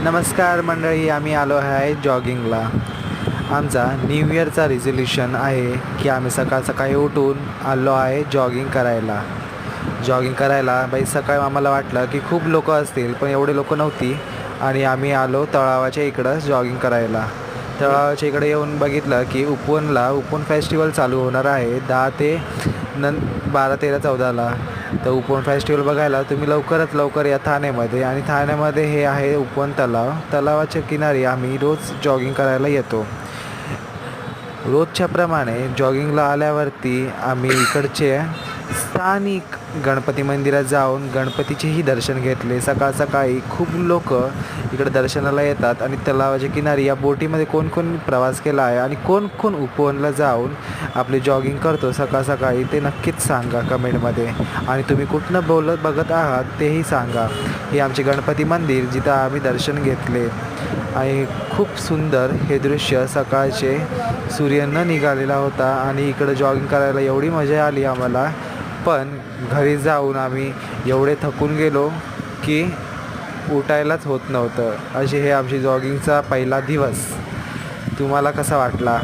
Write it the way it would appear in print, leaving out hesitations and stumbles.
नमस्कार मंडळी, आम्ही आलो आहे जॉगिंगला. आमचा न्यू इयरचा रिझोल्यूशन आहे की आम्ही सकाळ सकाळी उठून आलो आहे जॉगिंग करायला. बाई सकाळी आम्हाला वाटलं की खूप लोक असतील, पण एवढे लोक नव्हती आणि आम्ही आलो तळावाच्या इकडं जॉगिंग करायला. तळावाच्या इकडे येऊन बघितलं की उपवन फेस्टिवल चालू होणार आहे 10 ते 12, 13, 14ला. तर उपवन फेस्टिवल बघायला तुम्ही लवकर या ठाण्यामध्ये. आणि ठाण्यामध्ये हे आहे उपवन तलावाच्या किनारी आम्ही रोज जॉगिंग करायला येतो. रोजच्या प्रमाणे जॉगिंगला आल्यावरती आम्ही इकडचे स्थानिक गणपती मंदिरात जाऊन गणपतीचेही दर्शन घेतले. सकाळ सकाळी खूप लोक इकडे दर्शनाला येतात. आणि तलावाच्या किनारी या बोटीमध्ये कोण कोण प्रवास केला आहे आणि कोण कोण उपवनला जाऊन आपली जॉगिंग करतो सकाळ सकाळी ते नक्कीच सांगा कमेंटमध्ये. आणि तुम्ही कुठनं बघत आहात तेही सांगा. हे आमचे गणपती मंदिर जिथं आम्ही दर्शन घेतले. आणि खूप सुंदर हे दृश्य सकाळचे सूर्य न निघालेला होता. आणि इकडं जॉगिंग करायला एवढी मजा आली आम्हाला. पण घरी जाऊन आम्ही एवढे थकून गेलो की उठायलाच होत नव्हतं. असे हे आमची जॉगिंगचा पहिला दिवस. तुम्हाला कसा वाटला?